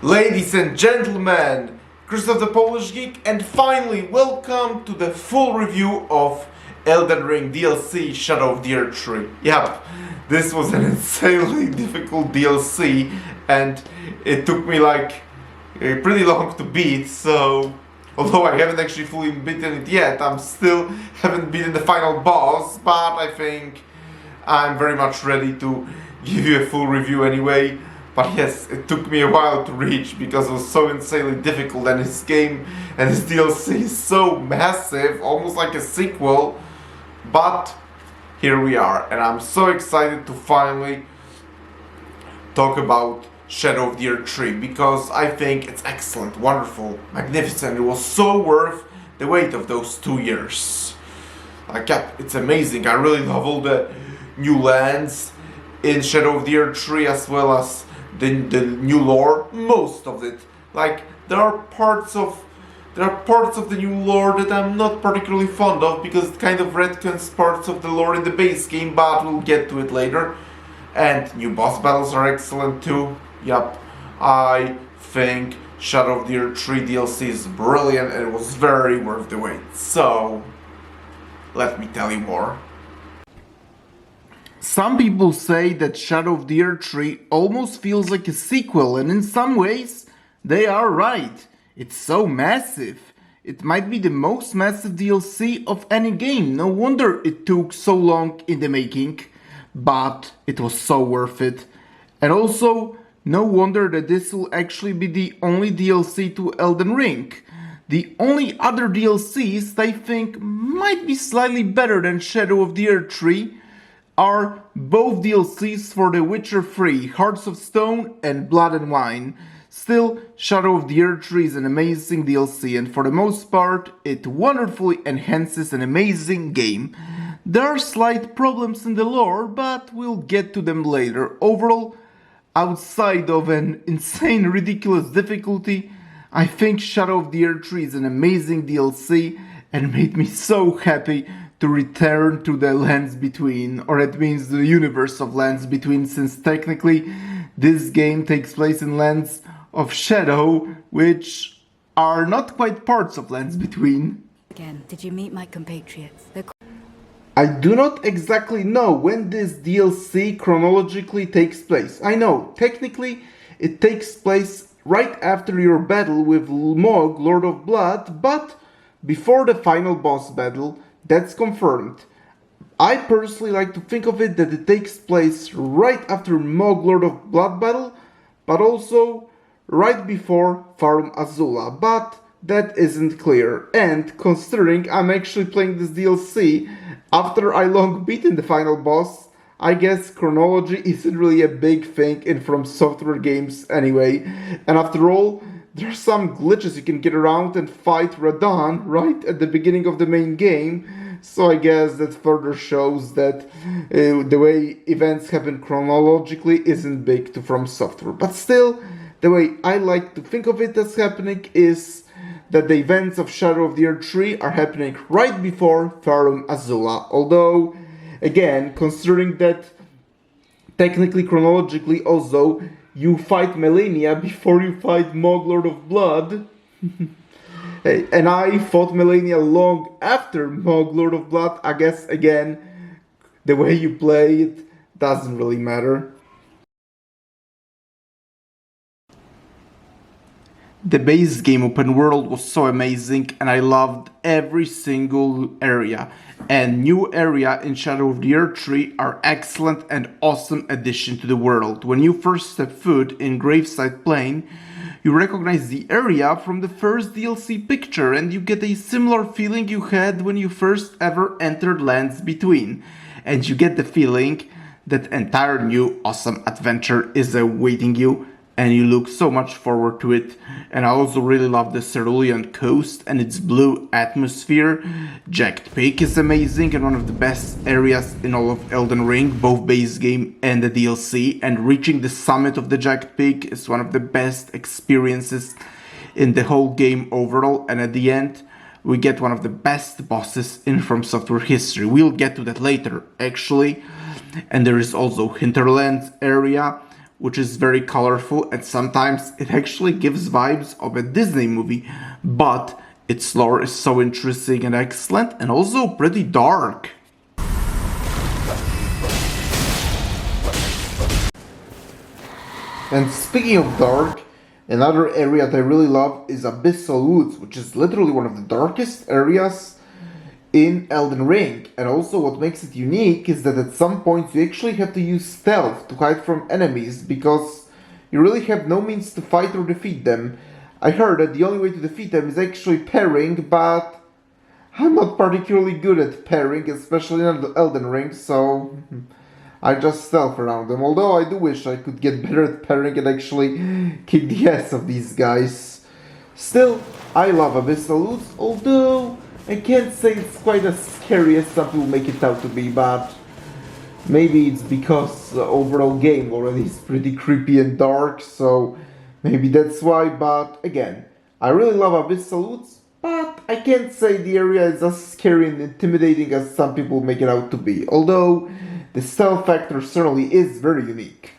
Ladies and gentlemen, Krzysztof the Polish Geek, and finally welcome to the full review of Elden Ring DLC Shadow of the Erdtree. Yep, this was an insanely difficult DLC and it took me pretty long to beat, so although I haven't actually fully beaten it yet, I'm still haven't beaten the final boss, but I think I'm very much ready to give you a full review anyway. But yes, it took me a while to reach because it was so insanely difficult, and this game and this DLC is so massive, almost like a sequel. But here we are, and I'm so excited to finally talk about Shadow of the Erdtree because I think it's excellent, wonderful, magnificent. It was so worth the wait of those 2 years. It's amazing. I really love all the new lands in Shadow of the Erdtree, as well as the new lore, most of it. There are parts of the new lore that I'm not particularly fond of because it kind of retcons parts of the lore in the base game, but we'll get to it later. And new boss battles are excellent too. Yep, I think Shadow of the Erdtree DLC is brilliant and it was very worth the wait. So, let me tell you more. Some people say that Shadow of the Erdtree almost feels like a sequel, and in some ways, they are right. It's so massive. It might be the most massive DLC of any game. No wonder it took so long in the making, but it was so worth it. And also, no wonder that this will actually be the only DLC to Elden Ring. The only other DLCs I think might be slightly better than Shadow of the Erdtree are both DLCs for The Witcher 3, Hearts of Stone and Blood and Wine. Still, Shadow of the Erdtree is an amazing DLC, and for the most part, it wonderfully enhances an amazing game. There are slight problems in the lore, but we'll get to them later. Overall, outside of an insane, ridiculous difficulty, I think Shadow of the Erdtree is an amazing DLC and made me so happy to return to the Lands Between, or it means the universe of Lands Between, since technically this game takes place in Lands of Shadow, which are not quite parts of Lands Between. Again, did you meet my compatriots? I do not exactly know when this DLC chronologically takes place. I know, technically, it takes place right after your battle with Mog, Lord of Blood, but before the final boss battle. That's confirmed. I personally like to think of it that it takes place right after Mog Lord of Blood battle, but also right before Farum Azula, but that isn't clear. And considering I'm actually playing this DLC after I long beaten the final boss, I guess chronology isn't really a big thing in From Software games anyway. And after all, there are some glitches you can get around and fight Radahn right at the beginning of the main game, so I guess that further shows that the way events happen chronologically isn't big to From Software. But still, the way I like to think of it as happening is that the events of Shadow of the Erdtree are happening right before Farum Azula. Although, again, considering that technically chronologically also you fight Melania before you fight Mog Lord of Blood. And I fought Melania long after Mog Lord of Blood. I guess, again, the way you play it doesn't really matter. The base game open world was so amazing, and I loved every single area. And new area in Shadow of the Erdtree are excellent and awesome addition to the world. When you first step foot in Graveside Plain, you recognize the area from the first DLC picture, and you get a similar feeling you had when you first ever entered Lands Between. And you get the feeling that entire new awesome adventure is awaiting you, and you look so much forward to it. And I also really love the Cerulean Coast and its blue atmosphere. Jagged Peak is amazing and one of the best areas in all of Elden Ring, both base game and the DLC. And reaching the summit of the Jagged Peak is one of the best experiences in the whole game overall. And at the end, we get one of the best bosses in From Software history. We'll get to that later, actually. And there is also Hinterlands area, which is very colorful, and sometimes it actually gives vibes of a Disney movie, but its lore is so interesting and excellent, and also pretty dark. And speaking of dark, another area that I really love is Abyssal Woods, which is literally one of the darkest areas in Elden Ring. And also what makes it unique is that at some points you actually have to use stealth to hide from enemies, because you really have no means to fight or defeat them. I heard that the only way to defeat them is actually parrying, but I'm not particularly good at parrying, especially in Elden Ring, so I just stealth around them. Although I do wish I could get better at parrying and actually kick the ass of these guys. Still, I love Abyssal Woods, although I can't say it's quite as scary as some people make it out to be, but maybe it's because the overall game already is pretty creepy and dark, so maybe that's why. But again, I really love Abyssal Woods, but I can't say the area is as scary and intimidating as some people make it out to be, although the stealth factor certainly is very unique.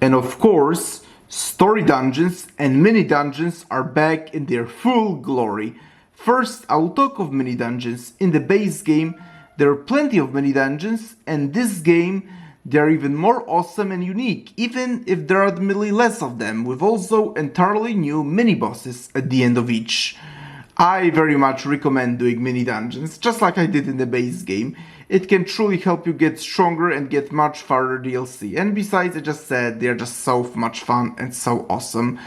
And of course, story dungeons and mini dungeons are back in their full glory. First, I'll talk of mini dungeons. In the base game, there are plenty of mini dungeons, and this game, they are even more awesome and unique, even if there are admittedly less of them, with also entirely new mini bosses at the end of each. I very much recommend doing mini dungeons, just like I did in the base game. It can truly help you get stronger and get much farther DLC. And besides, I just said, they're just so much fun and so awesome.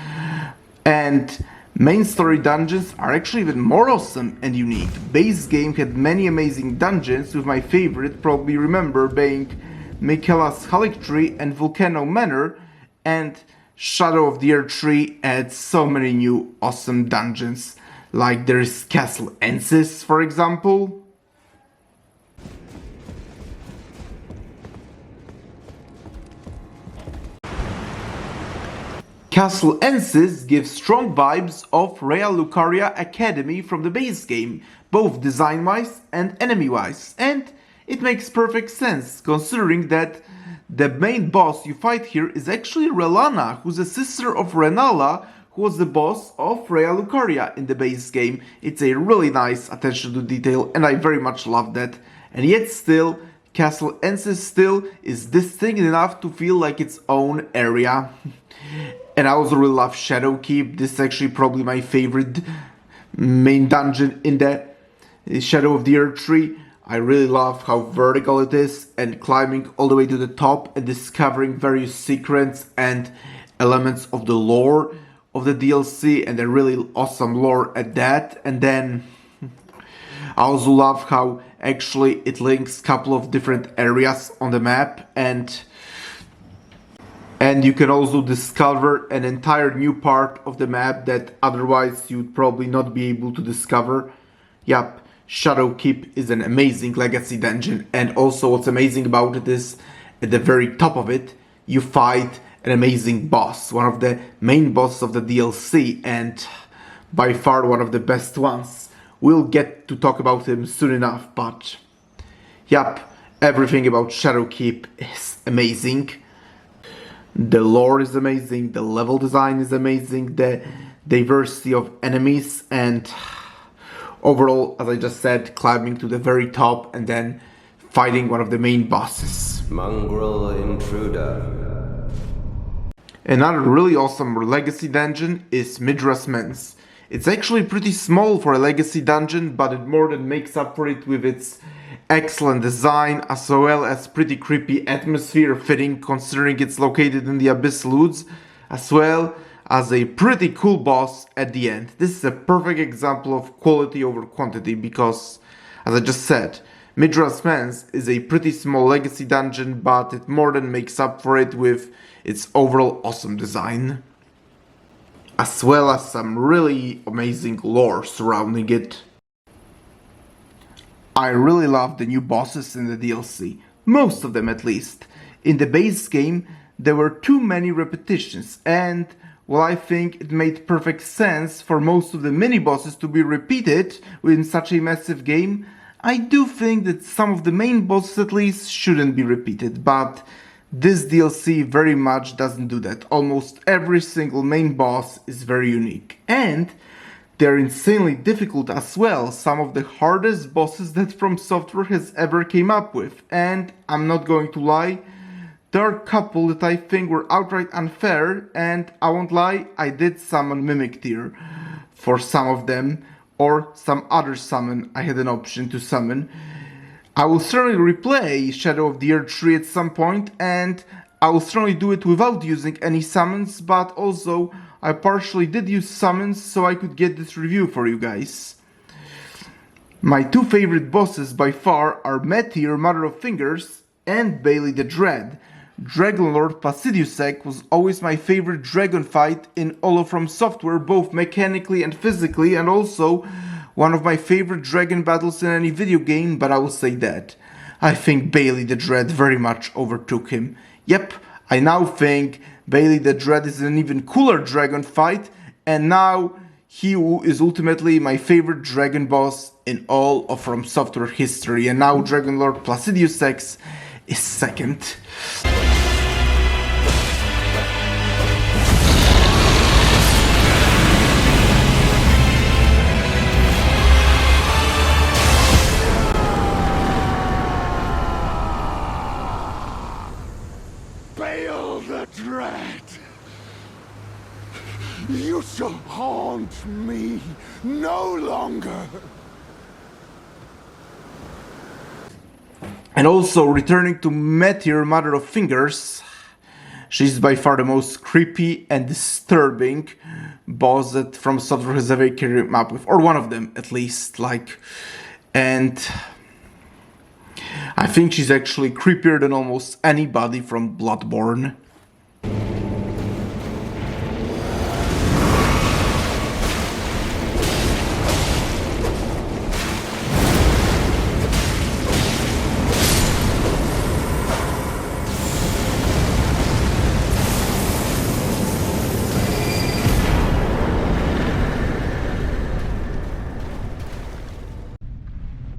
And main story dungeons are actually even more awesome and unique. Base game had many amazing dungeons, with my favorite probably remember being Michaela's Erdtree and Volcano Manor, and Shadow of the Erdtree adds so many new awesome dungeons. Like there is Castle Ensis, for example. Castle Ensis gives strong vibes of Rea Lucaria Academy from the base game, both design-wise and enemy-wise, and it makes perfect sense, considering that the main boss you fight here is actually Relana, who's a sister of Renala, who was the boss of Rea Lucaria in the base game. It's a really nice attention to detail, and I very much love that. And yet still, Castle Ensis still is distinct enough to feel like its own area. And I also really love Shadowkeep. This is actually probably my favorite main dungeon in the Shadow of the Erdtree. I really love how vertical it is, and climbing all the way to the top and discovering various secrets and elements of the lore of the DLC, and a really awesome lore at that. And then I also love how actually it links a couple of different areas on the map, and you can also discover an entire new part of the map that otherwise you'd probably not be able to discover. Yup, Shadowkeep is an amazing legacy dungeon, and also what's amazing about it is at the very top of it you fight an amazing boss, one of the main bosses of the DLC, and by far one of the best ones. We'll get to talk about him soon enough, but yup, everything about Shadowkeep is amazing. The lore is amazing, the level design is amazing, the diversity of enemies, and overall, as I just said, climbing to the very top and then fighting one of the main bosses. Mongrel Intruder. Another really awesome legacy dungeon is Midras Men. It's actually pretty small for a legacy dungeon, but it more than makes up for it with its excellent design, as well as pretty creepy atmosphere fitting considering it's located in the Abyssal Woods, as well as a pretty cool boss at the end. This is a perfect example of quality over quantity because, as I just said, Midras Men is a pretty small legacy dungeon, but it more than makes up for it with its overall awesome design, as well as some really amazing lore surrounding it. I really love the new bosses in the DLC, most of them at least. In the base game, there were too many repetitions, and while I think it made perfect sense for most of the mini-bosses to be repeated within such a massive game, I do think that some of the main bosses at least shouldn't be repeated, but This DLC very much doesn't do that. Almost every single main boss is very unique. And they're insanely difficult as well. Some of the hardest bosses that From Software has ever came up with. And I'm not going to lie, there are a couple that I think were outright unfair, and I won't lie, I did summon Mimic Tier for some of them, or some other summon I had an option to summon. I will certainly replay Shadow of the Erdtree at some point, and I will certainly do it without using any summons, but also I partially did use summons so I could get this review for you guys. My two favorite bosses by far are Meteor, Mother of Fingers, and Bailey the Dread. Dragonlord Placidiusek was always my favorite dragon fight in all of From Software, both mechanically and physically, and also one of my favorite dragon battles in any video game, but I will say that I think Bailey the Dread very much overtook him. Yep, I now think Bailey the Dread is an even cooler dragon fight, and now he is ultimately my favorite dragon boss in all of From Software history, and now Dragonlord Placidiusek is second. Bail the Dread! You shall haunt me no longer! And also, returning to Meteor, Mother of Fingers, she's by far the most creepy and disturbing boss that From Software has ever came up with, or one of them at least, and I think she's actually creepier than almost anybody from Bloodborne.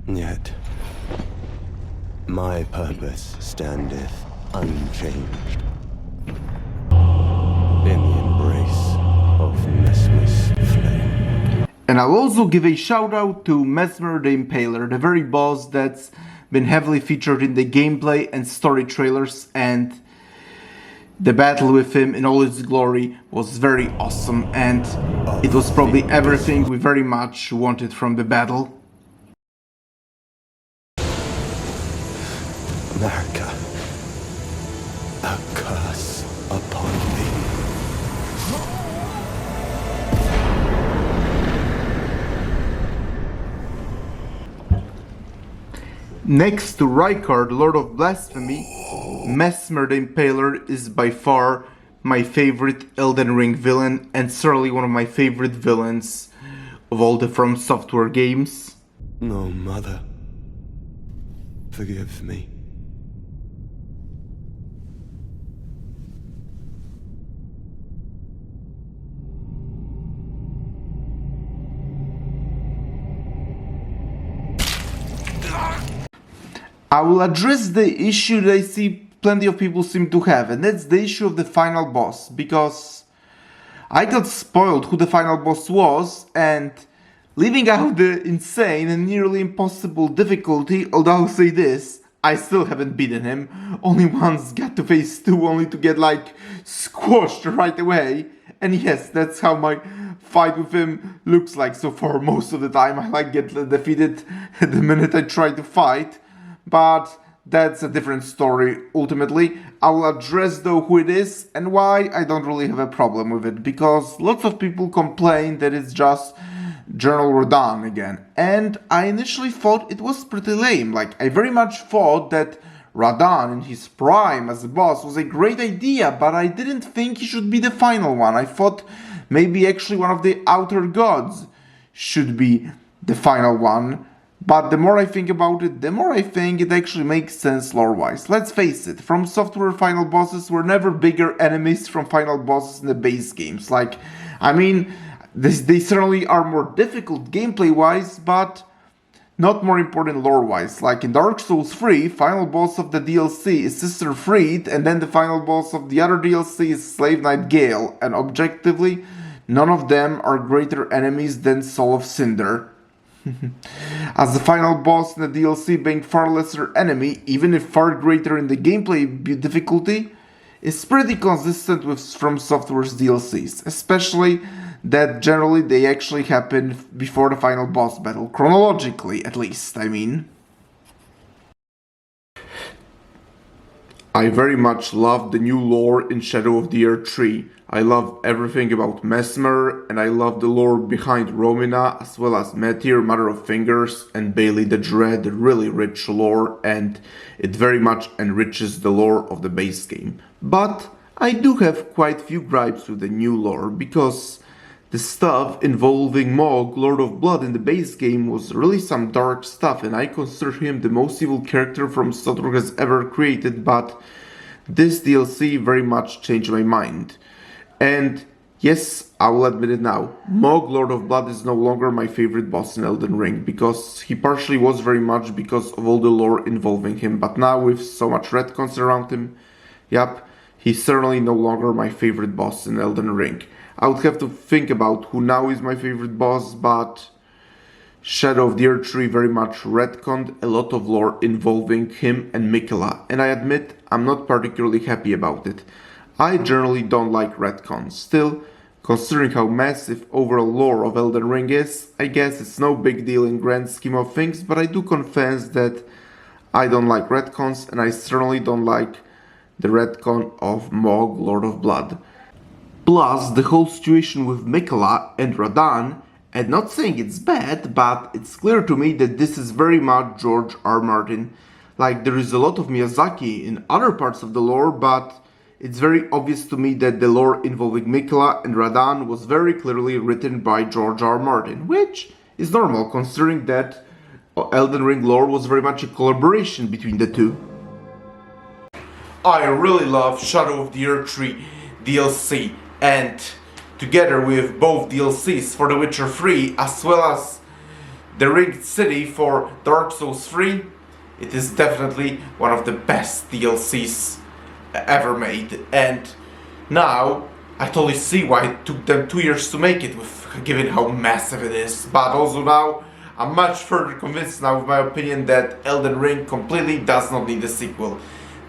Yet, my purpose standeth unchanged. In the embrace of Mesmer's flame. And I'll also give a shout out to Mesmer the Impaler, the very boss that's been heavily featured in the gameplay and story trailers, and the battle with him in all its glory was very awesome, and it was probably everything we very much wanted from the battle. America, a curse upon thee. Next to Rykard, Lord of Blasphemy, Mesmer the Impaler is by far my favorite Elden Ring villain, and certainly one of my favorite villains of all the From Software games. No, Mother, forgive me. I will address the issue that I see plenty of people seem to have, and that's the issue of the final boss, because I got spoiled who the final boss was, and leaving out the insane and nearly impossible difficulty, although I'll say this, I still haven't beaten him. Only once got to phase 2, only to get squashed right away. And yes, that's how my fight with him looks like so far most of the time. I get defeated the minute I try to fight. But that's a different story ultimately. I will address though who it is and why I don't really have a problem with it, because lots of people complain that it's just General Radahn again, and I initially thought it was pretty lame. I very much thought that Radahn in his prime as a boss was a great idea, but I didn't think he should be the final one. I thought maybe actually one of the outer gods should be the final one. But the more I think about it, the more I think it actually makes sense lore-wise. Let's face it, From Software final bosses were never bigger enemies from final bosses in the base games. They certainly are more difficult gameplay-wise, but not more important lore-wise. Like in Dark Souls 3, final boss of the DLC is Sister Freed, and then the final boss of the other DLC is Slave Knight Gale, and objectively, none of them are greater enemies than Soul of Cinder. As the final boss in the DLC being far lesser enemy, even if far greater in the gameplay difficulty, is pretty consistent with From Software's DLCs, especially that generally they actually happen before the final boss battle, chronologically at least, I mean. I very much love the new lore in Shadow of the Erdtree. I love everything about Mesmer, and I love the lore behind Romina, as well as Metyr, Mother of Fingers, and Bailey the Dread, really rich lore, and it very much enriches the lore of the base game. But I do have quite few gripes with the new lore, because the stuff involving Mog, Lord of Blood in the base game was really some dark stuff, and I consider him the most evil character From Software has ever created, but this DLC very much changed my mind. And yes, I will admit it now, Mog, Lord of Blood is no longer my favorite boss in Elden Ring, because he partially was very much because of all the lore involving him, but now with so much retcons around him, yep, he's certainly no longer my favorite boss in Elden Ring. I would have to think about who now is my favorite boss, but Shadow of the Erdtree very much retconned a lot of lore involving him and Miquella, and I admit I'm not particularly happy about it. I generally don't like retcons. Still, considering how massive overall lore of Elden Ring is, I guess it's no big deal in grand scheme of things, but I do confess that I don't like retcons, and I certainly don't like the retcon of Mog, Lord of Blood. Plus, the whole situation with Miquella and Radahn, and not saying it's bad, but it's clear to me that this is very much George R. Martin. Like, there is a lot of Miyazaki in other parts of the lore, but it's very obvious to me that the lore involving Miquella and Radahn was very clearly written by George R. Martin, which is normal considering that Elden Ring lore was very much a collaboration between the two. I really love Shadow of the Erdtree DLC, and together with both DLCs for The Witcher 3 as well as the Ringed City for Dark Souls 3, it is definitely one of the best DLCs ever made, and now I totally see why it took them 2 years to make it, given how massive it is. But also now I'm much further convinced now with my opinion that Elden Ring completely does not need a sequel.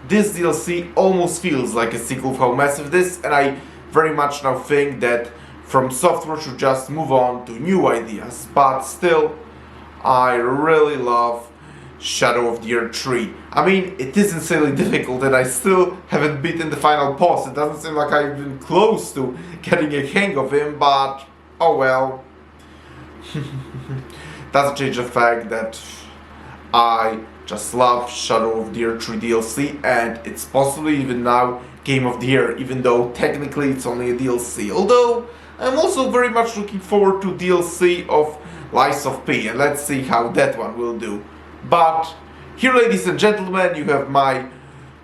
This DLC almost feels like a sequel of how massive it is, and I very much now think that From Software should just move on to new ideas. But still, I really love Shadow of the Erdtree. I mean, it is insanely difficult and I still haven't beaten the final boss. It doesn't seem like I've been close to getting a hang of him, but oh well. Doesn't change the fact that I just love Shadow of the Erdtree DLC, and it's possibly even now Game of the Year, even though technically it's only a DLC. Although, I'm also very much looking forward to DLC of Lies of P, and let's see how that one will do. But here, ladies and gentlemen, you have my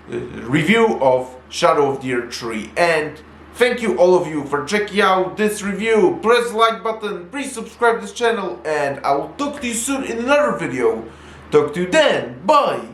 review of Shadow of the Erdtree, and thank you all of you for checking out this review. Press the like button, please subscribe to this channel, and I will talk to you soon in another video. Talk to you then, bye!